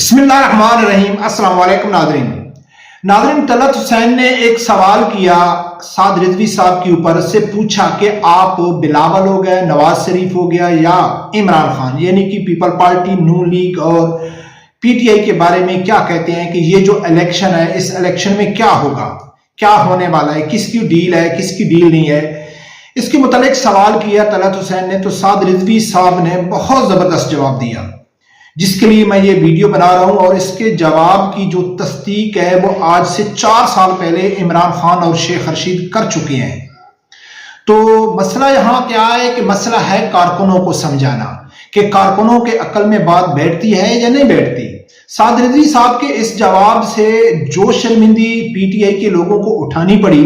बिस्मिल्लाहिर्रहमानिर्रहीम। अस्सलाम वालेकुम नाज़रीन, तलत हुसैन ने एक सवाल किया साद रिजवी साहब के ऊपर से, पूछा कि आप बिलावल हो गए, नवाज शरीफ हो गया या इमरान खान, यानी कि पीपल पार्टी, नून लीग और पीटीआई के बारे में क्या कहते हैं कि ये जो इलेक्शन है, इस इलेक्शन में क्या होगा, क्या होने वाला है, किसकी डील है, किसकी डील नहीं है। इसके मुतालिक सवाल किया तलत हुसैन ने, तो साद रिजवी साहब ने बहुत जबरदस्त जवाब दिया, जिसके लिए मैं ये वीडियो बना रहा हूं। और इसके जवाब की जो तस्दीक है वो आज से 4 साल पहले इमरान खान और शेख रशीद कर चुके हैं। तो मसला यहां क्या है कि मसला है कारकुनों को समझाना कि कारकुनों के अकल में बात बैठती है या नहीं बैठती। साद रिजवी साहब के इस जवाब से जो शर्मिंदी पीटीआई के लोगों को उठानी पड़ी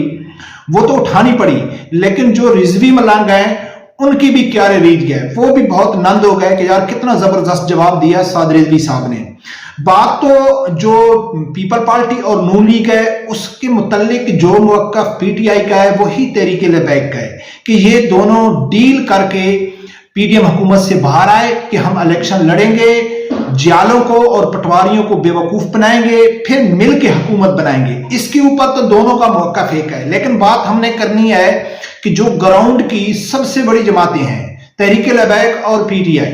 वो तो उठानी पड़ी, लेकिन जो रिजवी मलंग हैं उनकी भी क्यारे रीझ गए, वो भी बहुत नंद हो गए कि यार कितना जबरदस्त जवाब दिया साद रिजवी साहब ने। बात तो जो पीपल पार्टी और नून लीग है उसके मुतल्लिक जो मौक़िफ़ पीटीआई का है वही तहरीक लबैक का है कि ये दोनों डील करके पीडीएम हुकूमत से बाहर आए कि हम इलेक्शन लड़ेंगे, जियालों को और पटवारियों को बेवकूफ बनाएंगे, फिर मिल के हुकूमत बनाएंगे। इसके ऊपर तो दोनों का मौक़िफ़ एक है, लेकिन बात हमने करनी है कि जो ग्राउंड की सबसे बड़ी जमातें हैं तहरीक लबैक और पीटीआई,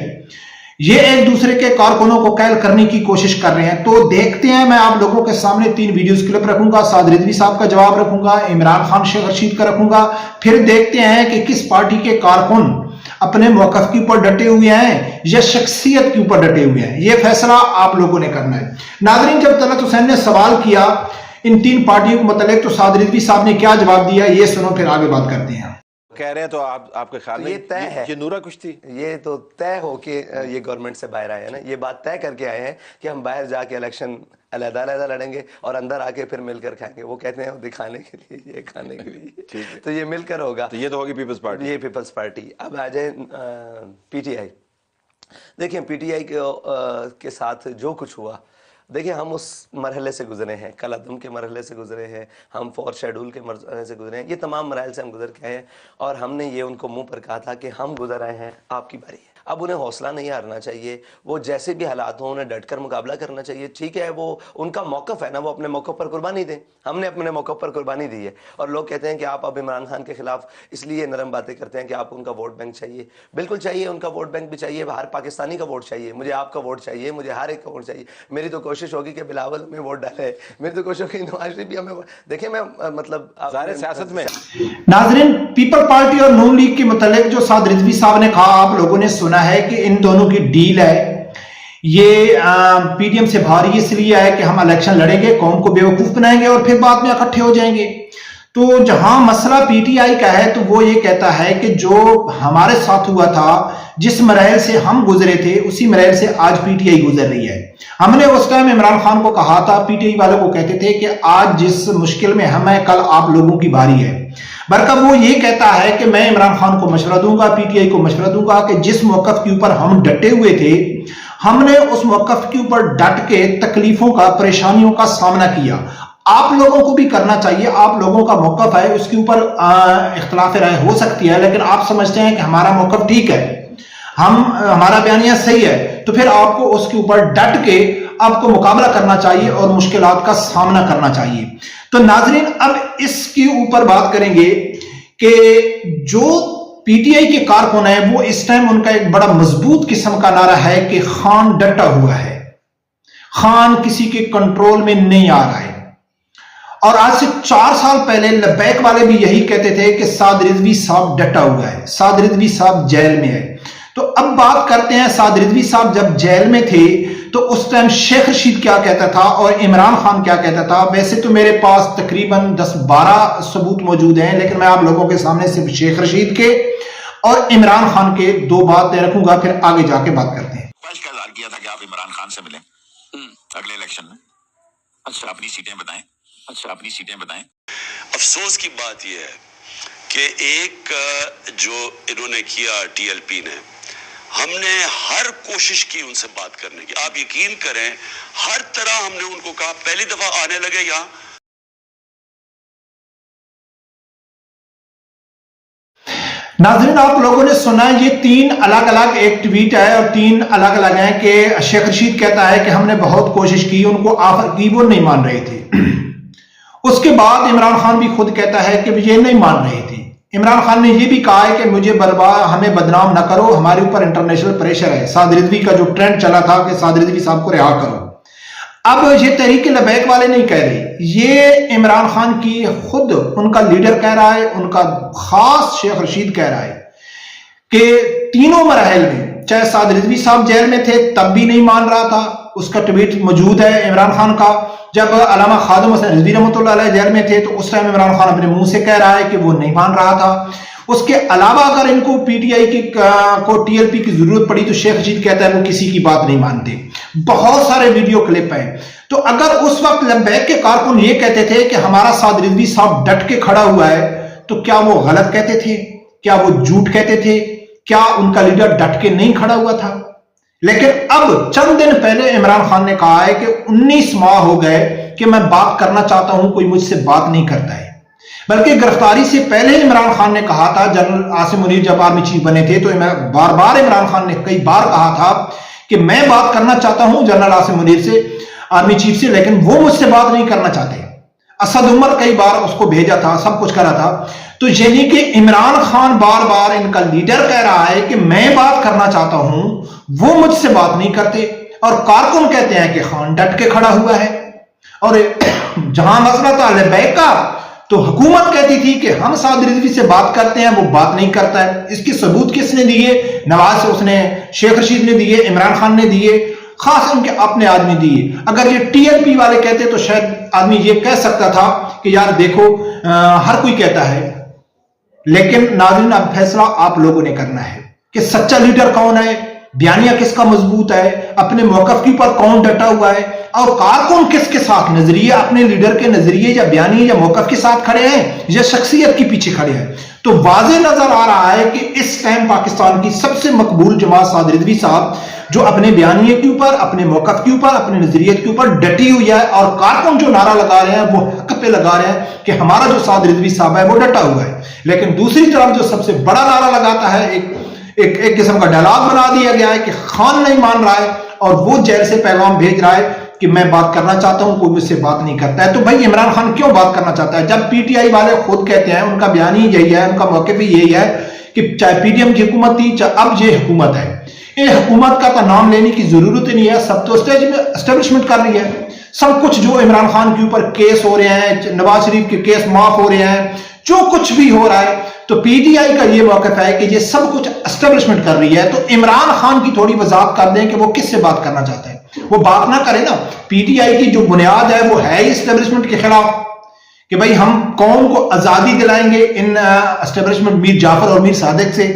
ये एक दूसरे के कारकुनों को कैल करने की कोशिश कर रहे हैं। तो देखते हैं, मैं आप लोगों के सामने 3 वीडियोस क्लिप रखूंगा, साद रिजवी साहब का जवाब रखूंगा, इमरान खान शेख रशीद का रखूंगा, फिर देखते हैं कि किस पार्टी के कारकुन अपने मौक़िफ़ के ऊपर डटे हुए हैं या शख्सियत के ऊपर डटे हुए हैं। यह फैसला आप लोगों ने करना है। नाज़रीन, जब तलत हुसैन ने सवाल किया इन 3 पार्टियों को मुतल्लिक, तो साद रिजवी साहब ने क्या जवाब दिया, ये सुनो, फिर आगे बात करते हैं। कह रहे हैं तो आपके ख्याल में ये तय है, ये नूरा कुश्ती, ये तो तय हो कि ये गवर्नमेंट से बाहर आए हैं ना, ये बात तय करके आए हैं कि हम बाहर जाके इलेक्शन अलग-अलग लड़ेंगे और अंदर आके फिर मिलकर खाएंगे। वो कहते हैं दिखाने के लिए, ये खाने के लिए। ठीक है, तो ये मिलकर होगा। तो ये तो होगी पीपल्स पार्टी, ये पीपल्स पार्टी। अब आ जाए पीटीआई। देखिए पीटीआई के साथ जो कुछ हुआ, देखिए हम उस मरहले से गुजरे हैं, कल अदम के मरहले से गुजरे हैं, हम 4 शेड्यूल के मरहले से गुजरे हैं, ये तमाम मराइल से हम गुजर के आए हैं और हमने ये उनको मुंह पर कहा था कि हम गुजर आए हैं, आपकी बारी है। अब उन्हें हौसला नहीं हारना चाहिए, वो जैसे भी हालात हों उन्हें डटकर मुकाबला करना चाहिए। ठीक है, वो उनका मौक़िफ़ है ना, वो अपने मौक़िफ़ पर कुर्बानी दें। हमने अपने मौक़िफ़ पर कुर्बानी दी है। और लोग कहते हैं कि आप अब इमरान खान के खिलाफ इसलिए नरम बातें करते हैं कि आपको उनका वोट बैंक चाहिए। बिल्कुल चाहिए, उनका वोट बैंक भी चाहिए, हर पाकिस्तानी का वोट चाहिए, मुझे आपका वोट चाहिए, मुझे हर एक का वोट चाहिए। मेरी तो कोशिश होगी कि बिलावल में वोट डाले, मेरी तो कोशिश होगी नवाज शरीफ भी हमें। देखिए मैं मतलब ज़ाहिर सियासत में नाज़रीन, पीपल पार्टी और नून लीग के मुतालिक जो साद रिजवी साहब ने कहा, आप लोगों ने सुना है कि इन दोनों की डील है। ये पीडीएम से बाहर इसलिए है कि हम इलेक्शन लड़ेंगे, कौम को बेवकूफ बनाएंगे और फिर बाद में इकट्ठे हो जाएंगे। तो जहां मसला पीटीआई का है तो वो ये कहता है कि जो हमारे साथ हुआ था, जिस मरहल से हम गुजरे थे, उसी मरहल से आज पीटीआई गुजर रही है। हमने उस टाइम इमरान खान को कहा था, पीटीआई वालों को कहते थे कि आज जिस मुश्किल में हम हैं, कल आप लोगों की बारी है। बरकत वो ये कहता है कि मैं इमरान खान को मशवरा दूंगा, पीटीआई को मशवरा दूंगा कि जिस मौक़िफ़ के ऊपर हम डटे हुए थे, हमने उस मौक़िफ़ के ऊपर डट के तकलीफों का, परेशानियों का सामना किया। आप लोगों को भी करना चाहिए। आप लोगों का मौक़िफ़ है, उसके ऊपर इख्तिलाफ राय हो सकती है, लेकिन आप समझते हैं कि हमारा मौक़िफ़ ठीक है, हमारा बयानिया सही है, तो फिर आपको उसके ऊपर डट के आपको मुकाबला करना चाहिए और मुश्किलात का सामना करना चाहिए। तो नाज़रीन, अब इसके ऊपर बात करेंगे कि जो पीटीआई के कारकुन है वो इस टाइम उनका एक बड़ा मजबूत किस्म का नारा है कि खान डटा हुआ है, खान किसी के कंट्रोल में नहीं आ रहा है। और आज से 4 साल पहले लबैक वाले भी यही कहते थे कि साद रिजवी साहब डटा हुआ है, साद रिजवी साहब जेल में है। तो अब बात करते हैं, साद रिजवी साहब जब जेल में थे तो उस टाइम शेख रशीद क्या कहता था और इमरान खान क्या कहता था। वैसे तो मेरे पास तकरीबन 10-12 सबूत मौजूद हैं, लेकिन मैं आप लोगों के सामने सिर्फ शेख रशीद के और इमरान खान के 2 बातें रखूंगा, फिर आगे जाके बात करते हैं। किया था कि आप इमरान खान से मिलें अगले इलेक्शन में। अच्छा, अपनी सीटें बताएं। अच्छा, अपनी सीटें बताएं। अफसोस की बात यह है कि एक जो इन्होंने किया टीएलपी ने, हमने हर कोशिश की उनसे बात करने की। आप यकीन करें, हर तरह हमने उनको कहा, पहली दफा आने लगे यहाँ। नाज़रीन, आप लोगों ने सुना ये 3 अलग अलग एक ट्वीट है और 3 अलग अलग हैं कि शेख रशीद कहता है कि हमने बहुत कोशिश की, उनको ऑफर की, वो नहीं मान रहे थे। उसके बाद इमरान खान भी खुद कहता है कि ये नहीं मान रहे थे। इमरान खान ने ये भी कहा है कि मुझे हमें बदनाम न करो, हमारे ऊपर इंटरनेशनल प्रेशर है। साद रिजवी का जो ट्रेंड चला था कि साद रिजवी साहब को रिहा करो, अब ये तहरीक लबैक वाले नहीं कह रहे, ये इमरान खान की खुद उनका लीडर कह रहा है, उनका खास शेख रशीद कह रहा है कि तीनों मराहल में, चाहे साद रिजवी साहब जेल में थे तब भी नहीं मान रहा था, उसका ट्वीट मौजूद है इमरान खान का। जब अल्लामा खादिम हसन रिजवी रहमतुल्लाह अलैह जेल में थे तो उस टाइम इमरान खान अपने मुंह से कह रहा है कि वो नहीं मान रहा था। उसके अलावा अगर इनको पीटीआई को टीएलपी की जरूरत पड़ी तो शेख रशीद कहता है वो किसी की बात नहीं मानते। बहुत सारे वीडियो क्लिप हैं। तो अगर उस वक्त लबैक के कारकुन ये कहते थे कि हमारा साद रिजवी साहब डट के खड़ा हुआ है, तो क्या वो गलत कहते थे? क्या वो झूठ कहते थे? क्या उनका लीडर डट के नहीं खड़ा हुआ था? लेकिन अब चंद दिन पहले इमरान खान ने कहा है कि 19 माह हो गए कि मैं बात करना चाहता हूं, कोई मुझसे बात नहीं करता है। बल्कि गिरफ्तारी से पहले इमरान खान ने कहा था, जनरल आसिम मुनीर जब आर्मी चीफ बने थे तो बार बार इमरान खान ने कई बार कहा था कि मैं बात करना चाहता हूं जनरल आसिम मुनीर से, आर्मी चीफ से, लेकिन वो मुझसे बात नहीं करना चाहते। असद उमर कई बार उसको भेजा था, सब कुछ करा था। तो यानी कि इमरान खान बार बार इनका लीडर कह रहा है कि मैं बात करना चाहता हूं, वो मुझसे बात नहीं करते, और कारकुन कहते हैं कि खान डट के खड़ा हुआ है। और जहां मसला था लबैक का, तो हुकूमत कहती थी कि हम साद रिजवी से बात करते हैं, वो बात नहीं करता है। इसके सबूत किसने दिए? नवाज से उसने, शेख रशीद ने दिए, इमरान खान ने दिए, खास उनके अपने आदमी दिए। अगर ये टीएलपी वाले कहते तो शायद आदमी ये कह सकता था कि यार देखो हर कोई कहता है। लेकिन नाज़रीन, अब फैसला आप लोगों ने करना है कि सच्चा लीडर कौन है, बयानिया किसका मजबूत है, अपने मौकफ के ऊपर कौन डटा हुआ है, और कारकुन किसके साथ नजरिए, अपने लीडर के नजरिए या बयानी या मौकफ के साथ खड़े हैं या शख्सियत के पीछे खड़े हैं। तो वाज़े नजर आ रहा है कि इस टाइम पाकिस्तान की सबसे मकबूल जमात साद रिजवी साहब, जो अपने बयानिए के ऊपर, अपने मौकफ के ऊपर, अपने नजरियत के ऊपर डटी हुई है, और कारकुन जो नारा लगा रहे हैं वो हक पे लगा रहे हैं कि हमारा जो साद रिजवी साहब है वो डटा हुआ है। लेकिन दूसरी तरफ जो सबसे बड़ा नारा लगाता है, एक किस्म का डायलॉग बना दिया गया है कि खान नहीं मान रहा है, और वो जेल से पैगाम भेज रहा है कि मैं बात करना चाहता हूं, कोई मुझसे बात नहीं करता है। तो भाई इमरान खान क्यों बात करना चाहता है? जब पीटीआई वाले खुद कहते हैं, उनका बयान ही यही है, उनका मौके भी यही है कि चाहे पीडीएम की हुकूमत थी, चाहे अब ये हुकूमत है, ये हुकूमत का तो नाम लेने की जरूरत ही नहीं है। सब तो स्टेज में एस्टेब्लिशमेंट कर रही है। सब कुछ जो इमरान खान के ऊपर केस हो रहे हैं, नवाज शरीफ के केस माफ हो रहे हैं, जो कुछ भी हो रहा है, तो पीटीआई का ये मौक़िफ़ है कि ये सब कुछ एस्टेब्लिशमेंट कर रही है। तो इमरान खान की थोड़ी वजाहत कर दें कि वो किससे बात करना चाहता है। वो बात ना करे ना। पीटीआई की जो बुनियाद है वो है एस्टेब्लिशमेंट के खिलाफ, कि भाई हम कौम को आजादी दिलाएंगे इन एस्टेब्लिशमेंट मीर जाफर और मीर सादिक से।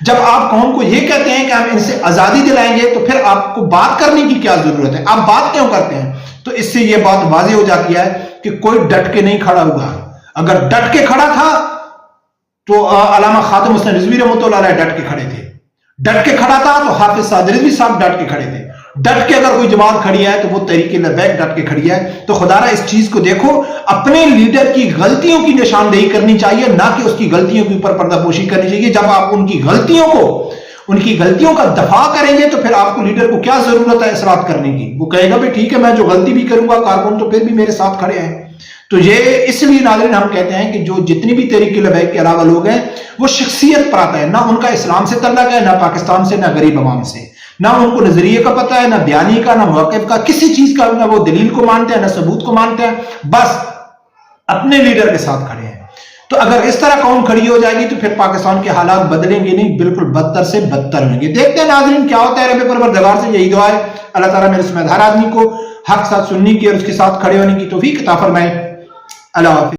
जब आप कौम को ये कहते हैं कि हम इनसे आजादी दिलाएंगे, तो फिर आपको बात करने की क्या जरूरत है? आप बात क्यों करते हैं? तो इससे ये बात वाज़ेह हो जाती है कि कोई डट के नहीं खड़ा हुआ। अगर डट के खड़ा था तो अल्लामा खादिम हसन रिजवी रहमतुल्लाह अलैह डट के खड़े थे। डट के खड़ा था तो हाफिज साद रिजवी साहब डट के खड़े थे। डट के अगर कोई जमात खड़ी है तो वो तहरीक लबैक डट के खड़ी है। तो खुदारा इस चीज को देखो, अपने लीडर की गलतियों की निशानदेही करनी चाहिए, ना कि उसकी गलतियों के ऊपर पर्दापोशी करनी चाहिए। जब आप उनकी गलतियों का दफा करेंगे तो फिर आपको लीडर को क्या जरूरत है इसरात करने की? वो कहेगा भाई ठीक है, मैं जो गलती भी करूंगा, कारकुन तो फिर भी मेरे साथ खड़े हैं। तो ये इसलिए नाज़रीन हम कहते हैं कि जो जितनी भी तहरीक लबैक के अलावा लोग हैं वो शख्सियत पर आता है। ना उनका इस्लाम से तल्लक है, ना पाकिस्तान से, ना गरीब अवाम से। ना उनको नजरिए का पता है, ना बयानी का, ना मौक़िफ़ का, किसी चीज का। ना वो दलील को मानते हैं, ना सबूत को मानते हैं, बस अपने लीडर के साथ खड़े हैं। तो अगर इस तरह कौम खड़ी हो जाएगी तो फिर पाकिस्तान के हालात बदलेंगे नहीं, बिल्कुल बदतर से बदतर होंगे। देखते हैं नाज़रीन क्या होता है। रब परवरदिगार से यही दुआ है, अल्लाह ताला मेरे समझदार आदमी को हक साथ सुनने की और उसके साथ खड़े होने की तौफीक अता फरमाए। अल्लाह हाफ़िज़।